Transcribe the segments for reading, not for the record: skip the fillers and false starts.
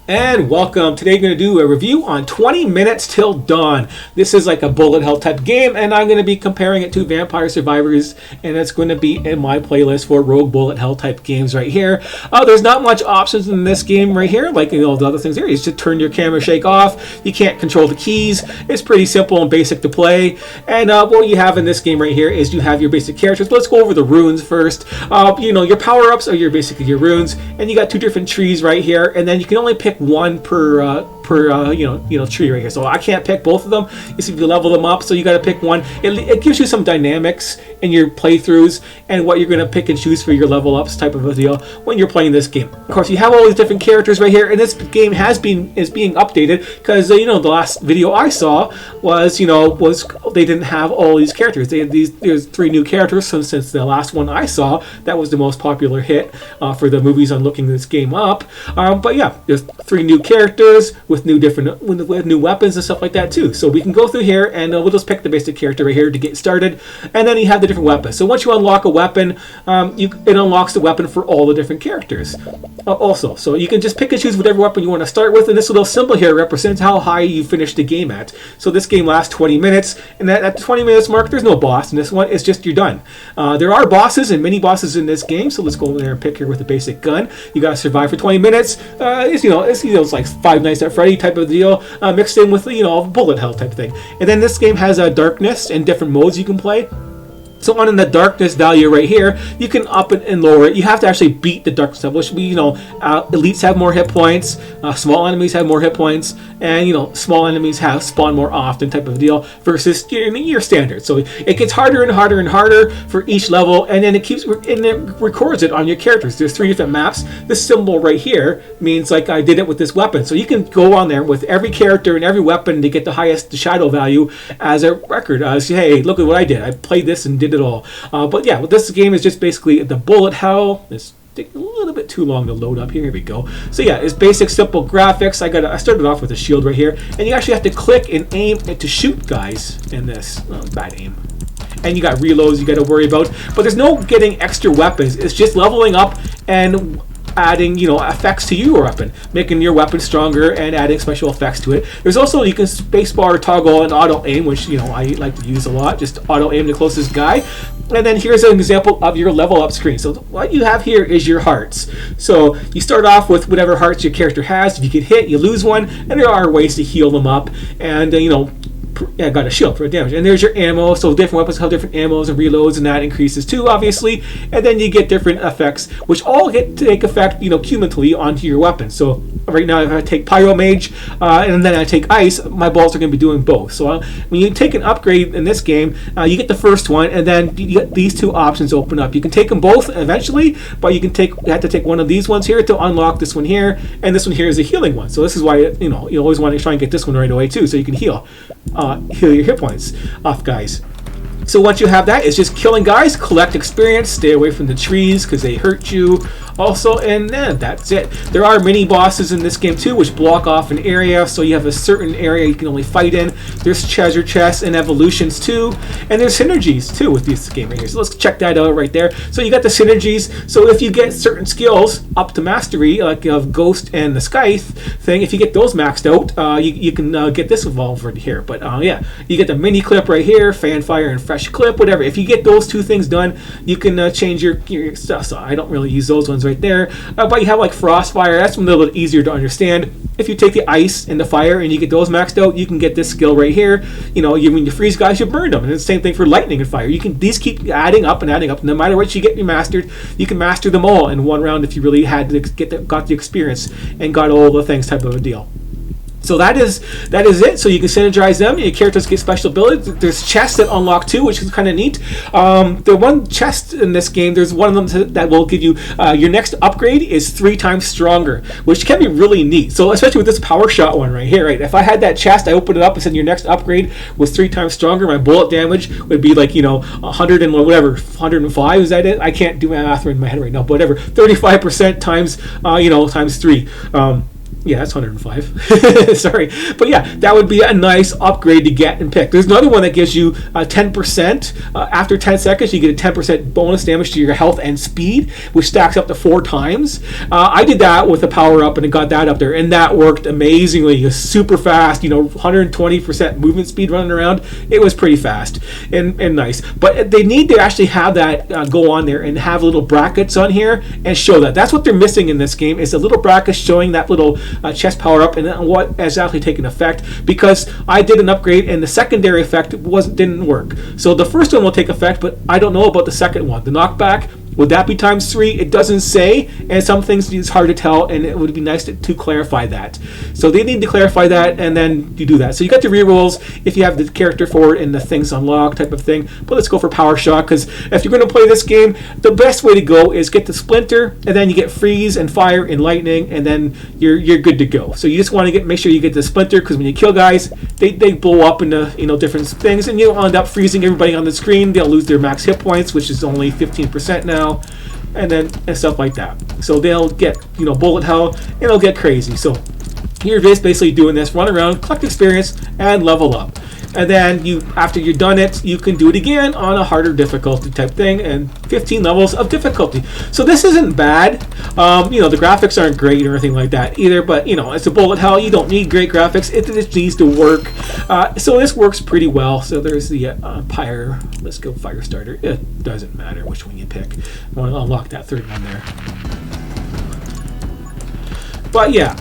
And welcome. Today we're going to do a review on 20 Minutes Till Dawn. This is like a bullet hell type game, and I'm going to be comparing it to Vampire Survivors, and it's going to be in my playlist for rogue bullet hell type games right here. There's not much options in this game right here, like the other things here. You just turn your camera shake off. You can't control the keys. It's pretty simple and basic to play. And what you have in this game right here is you have your basic characters. Let's go over the runes first. Your power-ups are basically your runes, and you got two different trees right here, and then you can only pick one per tree right here. So I can't pick both of them. You see, if you level them up, so you got to pick one. It gives you some dynamics in your playthroughs and what you're going to pick and choose for your level ups type of a deal when you're playing this game. Of course, you have all these different characters right here, and this game is being updated because the last video I saw was they didn't have all these characters. There's 3 new characters since the last one I saw. That was the most popular hit for the movies on looking this game up. But yeah, there's 3 new characters with new weapons and stuff like that too. So we can go through here and we'll just pick the basic character right here to get started, and then you have the different weapons. So once you unlock a weapon, it unlocks the weapon for all the different characters also. So you can just pick and choose whatever weapon you want to start with, and this little symbol here represents how high you finished the game at. So this game lasts 20 minutes, and at the 20 minutes mark there's no boss in this one. It's just you're done. There are bosses and mini bosses in this game, so let's go over there and pick here with a basic gun. You gotta survive for 20 minutes. It's like Five Nights at Freddy type of deal, mixed in with bullet hell type of thing. And then this game has darkness and different modes you can play. So on in the darkness value right here, you can up it and lower it. You have to actually beat the darkness level, which means elites have more hit points, small enemies have more hit points, and small enemies spawn more often type of deal versus your standard. So it gets harder and harder and harder for each level, and then it records it on your characters. There's 3 different maps. This symbol right here means like I did it with this weapon. So you can go on there with every character and every weapon to get the highest shadow value as a record. Say, hey, look at what I did. I played this and did it all. But yeah, this game is just basically the bullet hell. It's taking a little bit too long to load up here. Here we go. So yeah, it's basic simple graphics. I started off with a shield right here, and you actually have to click and aim to shoot guys in this. Bad aim. And you got reloads you got to worry about, but there's no getting extra weapons. It's just leveling up and adding effects to your weapon, making your weapon stronger and adding special effects to it. There's also, you can spacebar toggle and auto aim, which I like to use a lot. Just auto aim the closest guy. And then here's an example of your level up screen. So what you have here is your hearts. So you start off with whatever hearts your character has. If you get hit, you lose one, and there are ways to heal them up. And got a shield for damage. And there's your ammo. So different weapons have different ammos and reloads, and that increases too, obviously. And then you get different effects, which all take effect, cumulatively onto your weapon. So right now, if I take Pyro Mage and then I take Ice, my bolts are going to be doing both. So when you take an upgrade in this game, you get the first one, and then you get these 2 options open up. You can take them both eventually, but you have to take one of these ones here to unlock this one here, and this one here is a healing one. So this is why you always want to try and get this one right away too, so you can heal your hit points off guys. So once you have that, it's just killing guys, collect experience, stay away from the trees because they hurt you also, and then that's it. There are mini bosses in this game too, which block off an area, so you have a certain area you can only fight in. There's treasure chests and evolutions too, and there's synergies too with this game right here. So let's check that out right there. So you got the synergies. So if you get certain skills up to mastery, like of Ghost and the Scythe thing, if you get those maxed out, you can get this evolved right here. But yeah, you get the mini clip right here, Fanfire and Fresh Clip, whatever. If you get those 2 things done, you can change your stuff. So I don't really use those ones right there, but you have like Frostfire. That's a little bit easier to understand. If you take the ice and the fire and you get those maxed out, you can get this skill right here. When you freeze guys, you burn them, and it's the same thing for lightning and fire. These keep adding up and adding up. No matter what you get mastered, you can master them all in one round if you really had to got the experience and got all the things type of a deal. So that is it. So you can synergize them. Your characters get special abilities. There's chests that unlock too, which is kind of neat. The one chest in this game, there's one of them that will give you your next upgrade is 3 times stronger, which can be really neat. So especially with this power shot one right here, right? If I had that chest, I opened it up and said your next upgrade was 3 times stronger. My bullet damage would be like 100 and whatever, 105. Is that it? I can't do my math in my head right now. But whatever, 35% times times 3. Yeah, that's 105. Sorry. But yeah, that would be a nice upgrade to get and pick. There's another one that gives you 10%. After 10 seconds, you get a 10% bonus damage to your health and speed, which stacks up to 4 times. I did that with a power-up, and it got that up there, and that worked amazingly. It was super fast, 120% movement speed running around. It was pretty fast and nice. But they need to actually have that go on there and have little brackets on here and show that. That's what they're missing in this game, is a little bracket showing that little chest power up and what is actually taking effect, because I did an upgrade and the secondary effect didn't work. So the first one will take effect, but I don't know about the second one. The knockback, would that be times 3? It doesn't say, and some things it's hard to tell, and it would be nice to clarify that. So they need to clarify that, and then you do that. So you got the rerolls if you have the character for it and the things unlocked type of thing. But let's go for Power Shot, because if you're going to play this game, the best way to go is get the Splinter, and then you get Freeze and Fire and Lightning, and then you're good to go. So you just want to make sure you get the Splinter, because when you kill guys, they blow up into different things, and you'll end up freezing everybody on the screen. They'll lose their max hit points, which is only 15% now. And stuff like that. So they'll get bullet hell, and it'll get crazy. So you're just basically doing this, run around, collect experience, and level up. And then after you're done it, you can do it again on a harder difficulty type thing, and 15 levels of difficulty. So this isn't bad. The graphics aren't great or anything like that either, but it's a bullet hell. You don't need great graphics. It just needs to work. So this works pretty well. So there's the Pyre. Let's go Fire Starter. It doesn't matter which one you pick. I want to unlock that third one there. But yeah.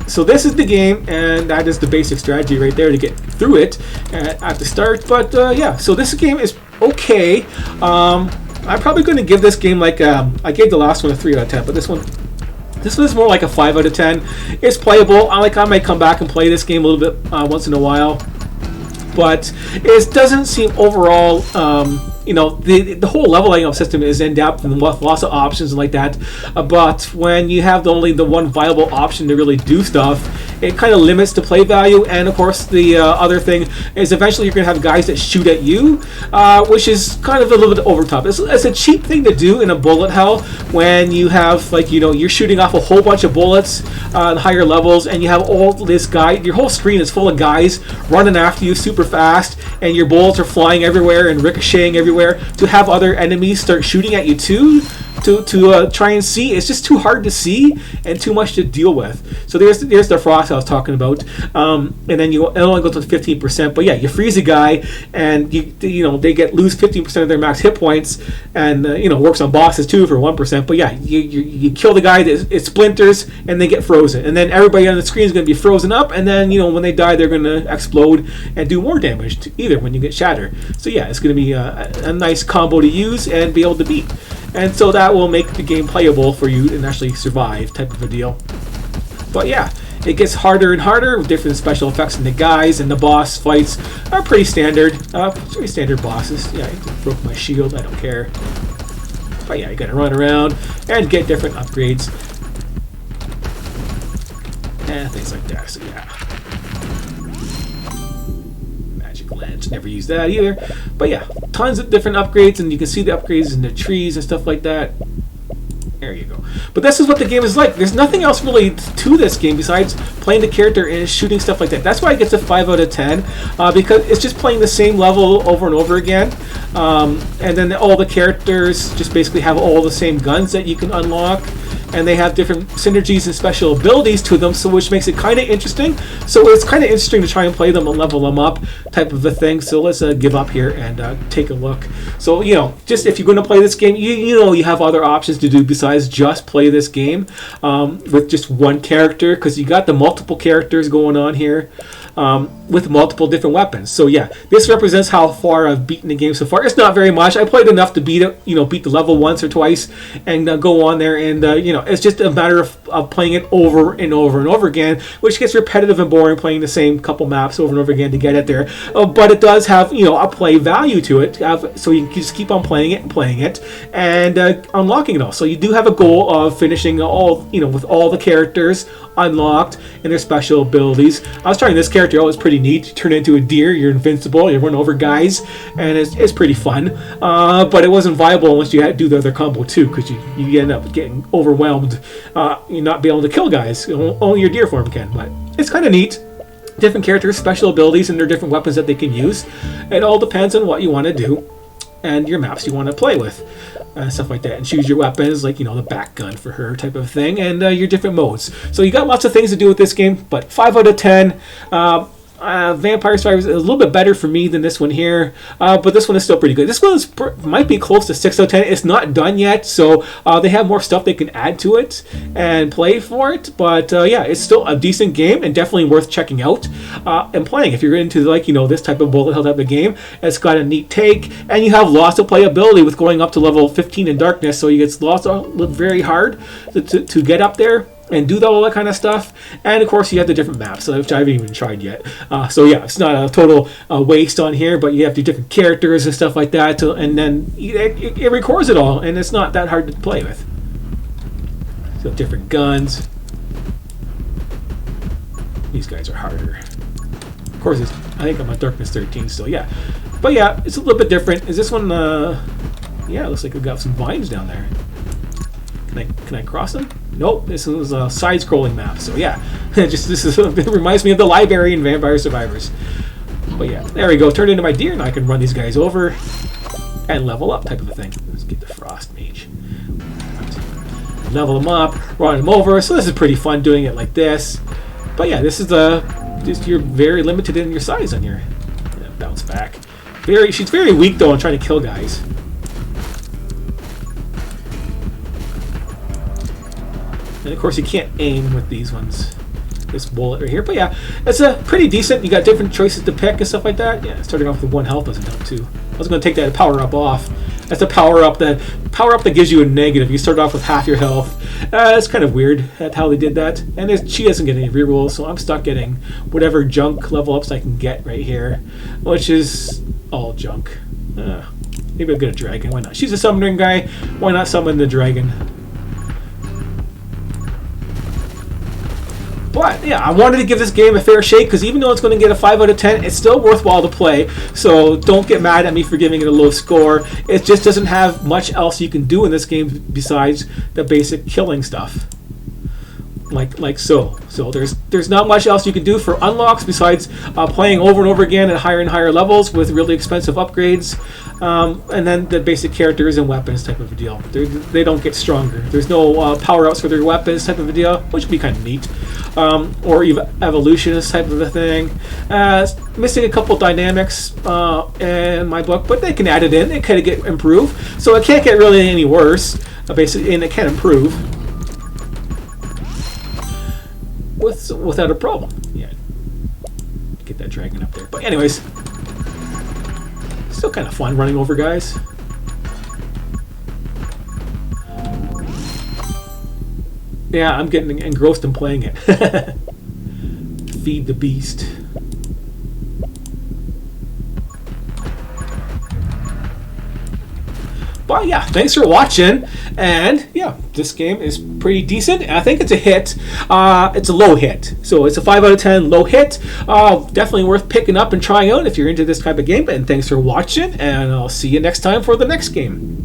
So this is the game, and that is the basic strategy right there to get through it at the start. But yeah, so this game is okay. I'm probably going to give this game I gave the last one a 3 out of 10, but this one is more like a 5 out of 10. It's playable. I might come back and play this game a little bit once in a while, but it doesn't seem overall. The whole leveling up system is in depth and with lots of options like that. But when you have only the one viable option to really do stuff, it kind of limits the play value. And of course, the other thing is eventually you're going to have guys that shoot at you, which is kind of a little bit over top. It's a cheap thing to do in a bullet hell when you have you're shooting off a whole bunch of bullets on higher levels, and you have all this guy. Your whole screen is full of guys running after you super fast, and your bullets are flying everywhere and ricocheting everywhere. To have other enemies start shooting at you too, to try and see, it's just too hard to see and too much to deal with. So there's the frost I was talking about, and then it only goes to 15%. But yeah, you freeze a guy, and they lose 15% of their max hit points, and works on bosses too for 1%. But yeah, you kill the guy, it splinters, and they get frozen, and then everybody on the screen is going to be frozen up, and then when they die, they're going to explode and do more damage to either when you get shatter. So yeah, it's going to be a nice combo to use and be able to beat. And so that will make the game playable for you and actually survive type of a deal. But yeah, it gets harder and harder with different special effects, and the guys and the boss fights are pretty standard. Pretty standard bosses. Yeah, I broke my shield, I don't care. But yeah, you gotta run around and get different upgrades and things like that. So yeah. Lens, never use that either. But yeah, tons of different upgrades, and you can see the upgrades in the trees and stuff like that. There you go. But this is what the game is like. There's nothing else really to this game besides playing the character and shooting stuff like that. That's why it gets a 5 out of 10, because it's just playing the same level over and over again. And then all the characters just basically have all the same guns that you can unlock, and they have different synergies and special abilities to them, so which makes it kind of interesting. So it's kind of interesting to try and play them and level them up type of a thing. So let's give up here and take a look. So just if you're going to play this game, you have other options to do besides just play this game with just one character, because you got the multiple characters going on here. With multiple different weapons. So yeah, this represents how far I've beaten the game so far. It's not very much. I played enough to beat it, beat the level once or twice, and go on there. And it's just a matter of playing it over and over and over again, which gets repetitive and boring playing the same couple maps over and over again to get it there. But it does have a play value to it. So you can just keep on playing it, and unlocking it all. So you do have a goal of finishing all with all the characters unlocked and their special abilities. I was trying this character out. It was pretty neat. You turn into a deer, you're invincible, you run over guys, and it's pretty fun. But it wasn't viable once you had to do the other combo too, because you end up getting overwhelmed. You not be able to kill guys. Only your deer form can, but it's kind of neat. Different characters, special abilities, and their different weapons that they can use. It all depends on what you want to do and your maps you want to play with. Stuff like that, and choose your weapons, like, the back gun for her type of thing, and your different modes. So you got lots of things to do with this game, but 5 out of 10. Vampire Survivors is a little bit better for me than this one here, but this one is still pretty good. This one might be close to 6 out of 10. It's not done yet, so they have more stuff they can add to it and play for it, but yeah, it's still a decent game and definitely worth checking out and playing if you're into, like, this type of bullet hell type of game. It's got a neat take, and you have lots of playability with going up to level 15 in darkness, so you get lots of very hard to get up there and do all that kind of stuff. And of course you have the different maps, which I haven't even tried yet. So yeah, it's not a total waste on here, but you have the different characters and stuff like that, and then it records it all, and it's not that hard to play with. So different guns. These guys are harder. Of course, I think I'm on Darkness 13 still, yeah. But yeah, it's a little bit different. Is this one, yeah, it looks like we've got some vines down there. Can I cross them? Nope, this is a side-scrolling map. So yeah, it reminds me of the library in Vampire Survivors. But yeah, there we go. Turned into my deer, and I can run these guys over and level up, type of a thing. Let's get the Frost Mage. Level them up, run them over. So this is pretty fun doing it like this. But yeah, this is you're very limited in your size on here. Yeah, bounce back. She's very weak though on trying to kill guys. And of course you can't aim with these ones. This bullet right here. But yeah, it's a pretty decent. You got different choices to pick and stuff like that. Yeah, starting off with 1 health doesn't help too. I was going to take that power up off. That's a power up that gives you a negative. You start off with half your health. It's kind of weird at how they did that. And she doesn't get any rerolls, so I'm stuck getting whatever junk level ups I can get right here, which is all junk. Maybe I'll get a dragon. Why not? She's a summoning guy. Why not summon the dragon? But yeah, I wanted to give this game a fair shake, because even though it's going to get a 5 out of 10, it's still worthwhile to play. So don't get mad at me for giving it a low score. It just doesn't have much else you can do in this game besides the basic killing stuff. Like so. So there's not much else you can do for unlocks besides playing over and over again at higher and higher levels with really expensive upgrades. And then the basic characters and weapons type of a deal. They don't get stronger. There's no power-ups for their weapons type of a deal, which would be kind of neat. Or evolutionist type of a thing. Missing a couple dynamics in my book, but they can add it in. It kind of get improved. So it can't get really any worse, basically, and it can improve without a problem. Yeah, get that dragon up there. But anyways, still kind of fun running over guys. Yeah, I'm getting engrossed in playing it. Feed the beast. But yeah, thanks for watching. And yeah, this game is pretty decent. I think it's a hit. It's a low hit. So it's a 5 out of 10 low hit. Definitely worth picking up and trying out if you're into this type of game. And thanks for watching. And I'll see you next time for the next game.